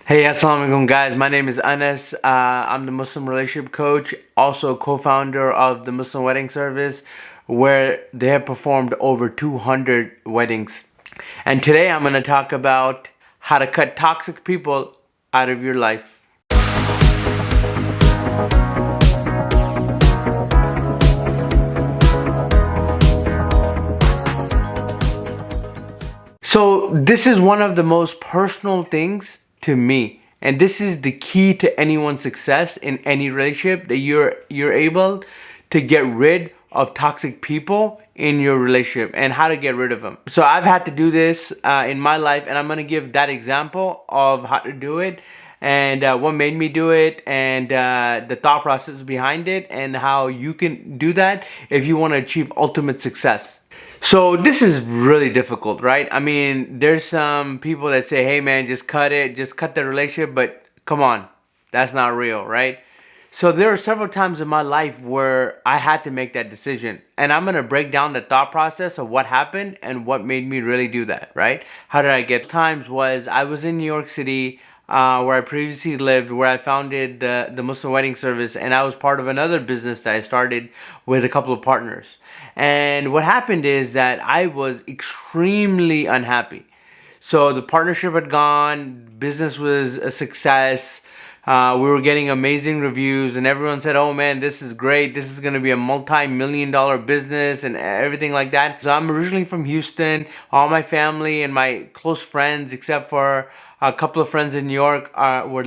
Hey, assalamu alaikum guys. My name is Anas. I'm the Muslim relationship coach, also co-founder of the Muslim wedding service, where they have performed over 200 weddings. And today I'm going to talk about how to cut toxic people out of your life. So this is one of the most personal things to me, and this is the key to anyone's success in any relationship, that you're able to get rid of toxic people in your relationship and how to get rid of them. So I've had to do this in my life, and I'm going to give that example of how to do it and what made me do it, and the thought process behind it, and how you can do that if you want to achieve ultimate success. So this is really difficult, right? I mean, there's some people that say, hey man, just cut it, just cut the relationship, but come on, that's not real, right? So there are several times in my life where I had to make that decision, and I'm going to break down the thought process of what happened and what made me really do that, right? How did I get times was I was in New York City, where I previously lived, where I founded the Muslim wedding service, and I was part of another business that I started with a couple of partners. And what happened is that I was extremely unhappy. So the partnership had gone, business was a success. We were getting amazing reviews, and everyone said, oh man, this is great. This is going to be a multi-million-dollar business and everything like that. So I'm originally from Houston. All my family and my close friends, except for a couple of friends in New York,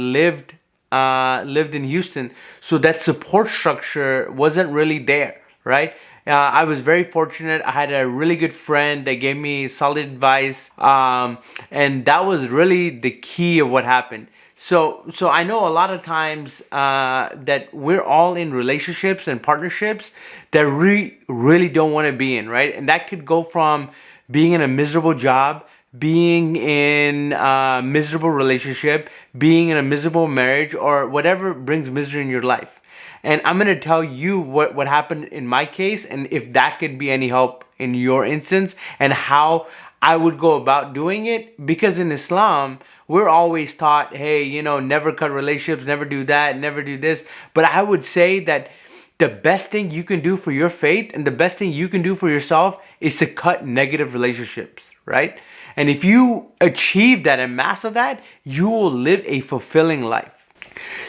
lived in Houston. So that support structure wasn't really there, right? I was very fortunate. I had a really good friend that gave me solid advice, and that was really the key of what happened. So I know a lot of times that we're all in relationships and partnerships that we really don't want to be in, right? And that could go from being in a miserable job, being in a miserable relationship, being in a miserable marriage, or whatever brings misery in your life. And I'm going to tell you what happened in my case, and if that could be any help in your instance, and how I would go about doing it. Because in Islam, we're always taught, hey, never cut relationships, never do that, never do this. But I would say that the best thing you can do for your faith and the best thing you can do for yourself is to cut negative relationships, right? And if you achieve that and master that, you will live a fulfilling life.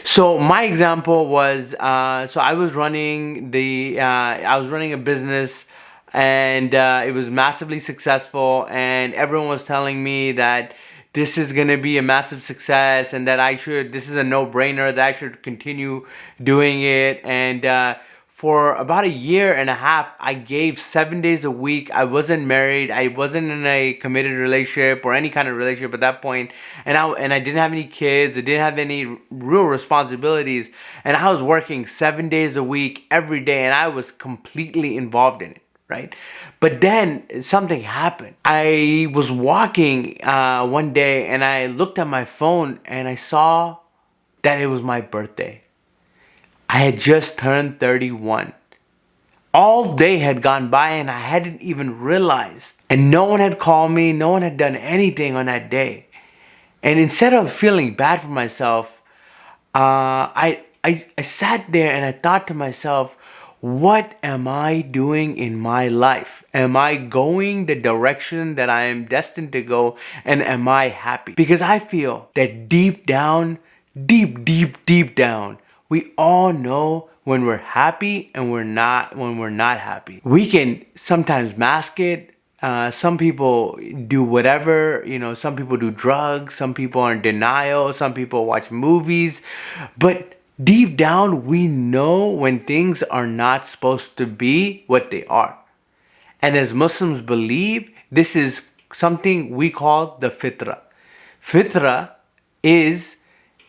So my example was, so I was running a business, and it was massively successful, and everyone was telling me that this is going to be a massive success, and that this is a no-brainer, that I should continue doing it. And for about a year and a half, I gave 7 days a week. I wasn't married. I wasn't in a committed relationship or any kind of relationship at that point. And I didn't have any kids. I didn't have any real responsibilities. And I was working 7 days a week, every day, and I was completely involved in it, right? But then something happened. I was walking one day, and I looked at my phone, and I saw that it was my birthday. I had just turned 31. All day had gone by, and I hadn't even realized. And no one had called me. No one had done anything on that day. And instead of feeling bad for myself, I sat there and I thought to myself, what am I doing in my life? Am I going the direction that I am destined to go? And am I happy? Because I feel that deep down, deep down, we all know when we're happy and when we're not happy. We can sometimes mask it. Some people do whatever, some people do drugs, some people are in denial, some people watch movies. But deep down, we know when things are not supposed to be what they are. And as Muslims believe, this is something we call the Fitra. Fitra is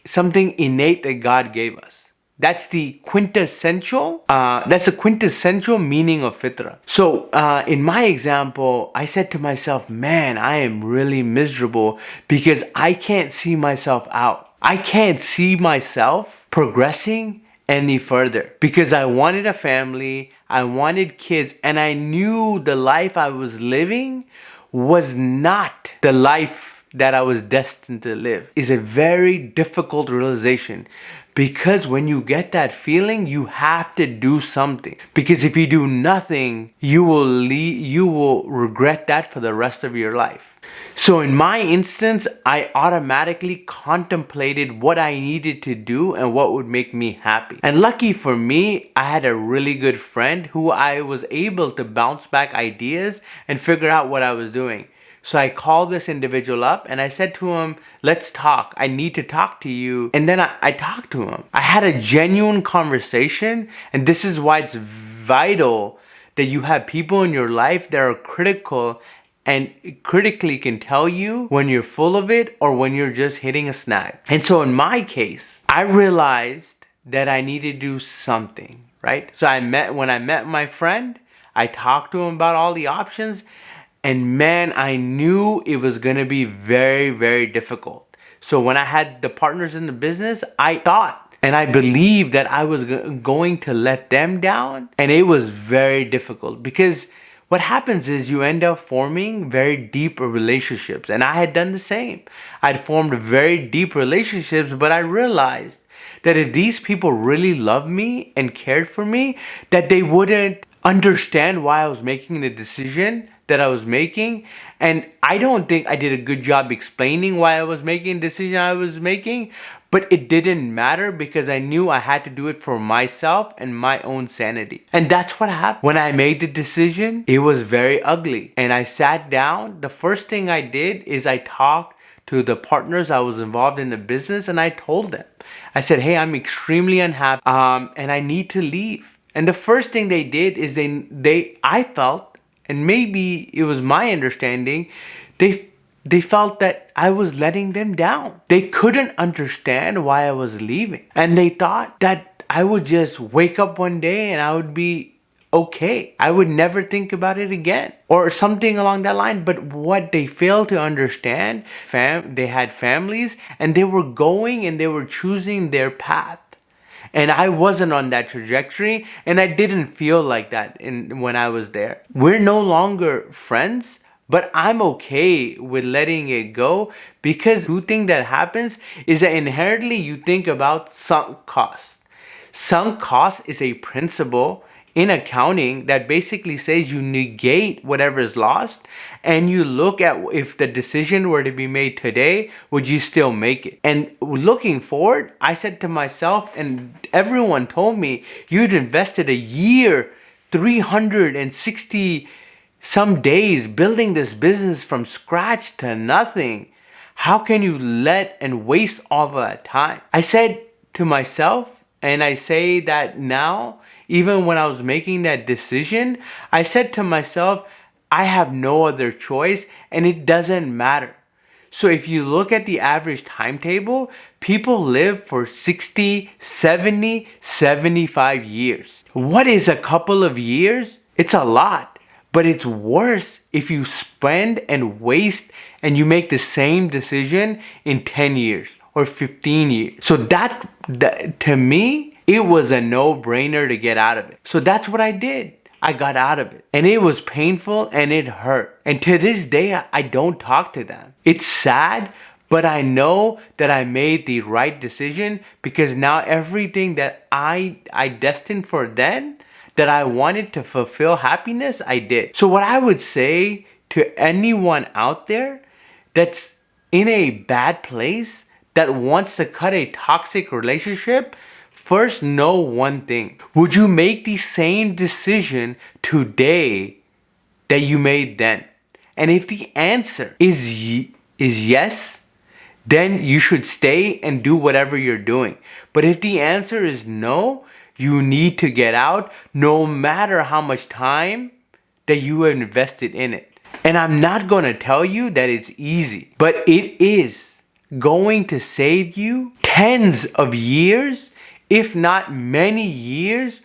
something innate that God gave us. That's the quintessential meaning of Fitra. So in my example, I said to myself, man, I am really miserable because I can't see myself out. I can't see myself progressing any further because I wanted a family, I wanted kids, and I knew the life I was living was not the life that I was destined to live is a very difficult realization, because when you get that feeling, you have to do something. Because if you do nothing, you will regret that for the rest of your life. So in my instance, I automatically contemplated what I needed to do and what would make me happy. And lucky for me, I had a really good friend who I was able to bounce back ideas and figure out what I was doing. So I called this individual up and I said to him, let's talk. I need to talk to you. And then I talked to him. I had a genuine conversation, and this is why it's vital that you have people in your life that are critical and critically can tell you when you're full of it or when you're just hitting a snag. And so in my case, I realized that I needed to do something, right? So when I met my friend, I talked to him about all the options, and man, I knew it was going to be very, very difficult. So when I had the partners in the business, I thought and I believed that I was going to let them down. And it was very difficult, because what happens is you end up forming very deep relationships. And I had done the same. I'd formed very deep relationships, but I realized that if these people really loved me and cared for me, that they wouldn't understand why I was making the decision that I was making. And I don't think I did a good job explaining why I was making the decision I was making, but it didn't matter, because I knew I had to do it for myself and my own sanity. And that's what happened. When I made the decision, it was very ugly. And I sat down. The first thing I did is I talked to the partners I was involved in the business, and I told them. I said, hey, I'm extremely unhappy and I need to leave. And the first thing they did is I felt, and maybe it was my understanding, they felt that I was letting them down. They couldn't understand why I was leaving. And they thought that I would just wake up one day and I would be okay. I would never think about it again, or something along that line. But what they failed to understand, they had families, and they were going and they were choosing their path. And I wasn't on that trajectory, and I didn't feel like that when I was there. We're no longer friends, but I'm okay with letting it go, because the thing that happens is that inherently you think about sunk costs. Sunk cost is a principle in accounting that basically says you negate whatever is lost, and you look at if the decision were to be made today, would you still make it? And looking forward, I said to myself, and everyone told me, you'd invested a year, 360 some days building this business from scratch to nothing. How can you let and waste all of that time? I said to myself, and I say that now, even when I was making that decision, I said to myself, I have no other choice, and it doesn't matter. So if you look at the average timetable, people live for 60, 70, 75 years. What is a couple of years? It's a lot, but it's worse if you spend and waste and you make the same decision in 10 years or 15 years. So that to me, it was a no-brainer to get out of it. So that's what I did. I got out of it. And it was painful and it hurt. And to this day, I don't talk to them. It's sad, but I know that I made the right decision, because now everything that I destined for then, that I wanted to fulfill happiness, I did. So what I would say to anyone out there that's in a bad place, that wants to cut a toxic relationship, first know one thing. Would you make the same decision today that you made then? And if the answer is yes, then you should stay and do whatever you're doing. But if the answer is no, you need to get out, no matter how much time that you have invested in it. And I'm not going to tell you that it's easy, but it is going to save you tens of years, if not many years,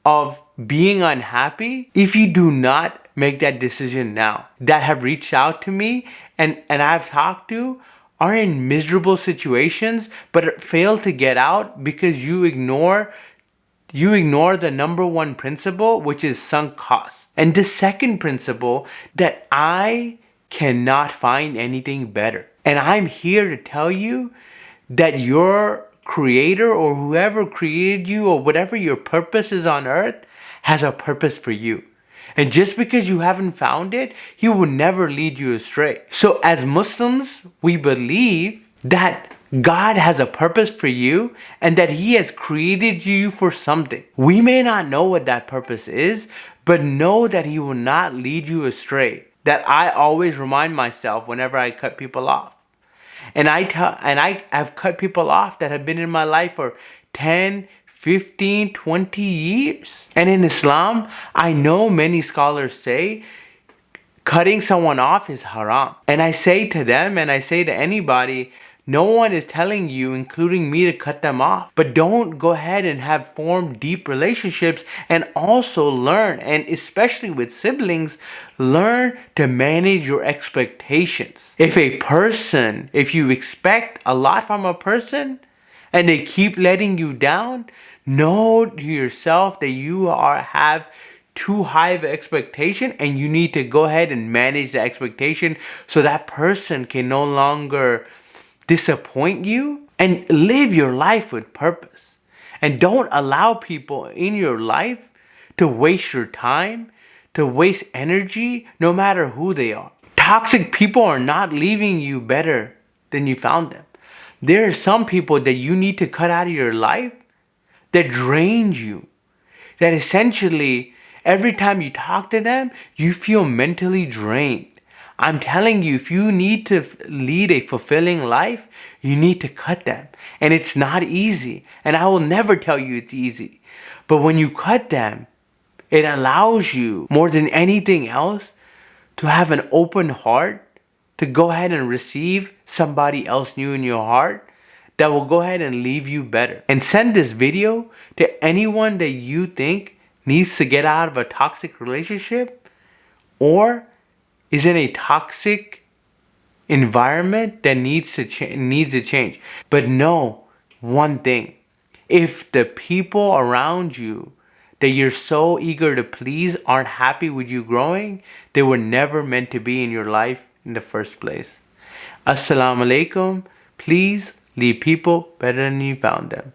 of being unhappy if you do not make that decision now. That have reached out to me and I've talked to are in miserable situations, but fail to get out because you ignore the number one principle, which is sunk costs. And the second principle, that I cannot find anything better. And I'm here to tell you that your creator or whoever created you or whatever your purpose is on earth has a purpose for you. And just because you haven't found it, he will never lead you astray. So as Muslims, we believe that God has a purpose for you and that he has created you for something. We may not know what that purpose is, but know that he will not lead you astray. That I always remind myself whenever I cut people off. And I have cut people off that have been in my life for 10, 15, 20 years. And in Islam, I know many scholars say cutting someone off is haram. And I say to them, and I say to anybody, no one is telling you, including me, to cut them off. But don't go ahead and have formed deep relationships, and also learn, and especially with siblings, learn to manage your expectations. If you expect a lot from a person and they keep letting you down, know to yourself that you have too high of an expectation, and you need to go ahead and manage the expectation so that person can no longer disappoint you, and live your life with purpose. And don't allow people in your life to waste your time, to waste energy, no matter who they are. Toxic people are not leaving you better than you found them. There are some people that you need to cut out of your life that drains you, that essentially every time you talk to them, you feel mentally drained. I'm telling you, if you need to lead a fulfilling life, you need to cut them. And it's not easy. And I will never tell you it's easy. But when you cut them, it allows you, more than anything else, to have an open heart, to go ahead and receive somebody else new in your heart that will go ahead and leave you better. And send this video to anyone that you think needs to get out of a toxic relationship or is in a toxic environment that needs to change. But know one thing: if the people around you that you're so eager to please aren't happy with you growing, they were never meant to be in your life in the first place. Assalamu alaikum. Please leave people better than you found them.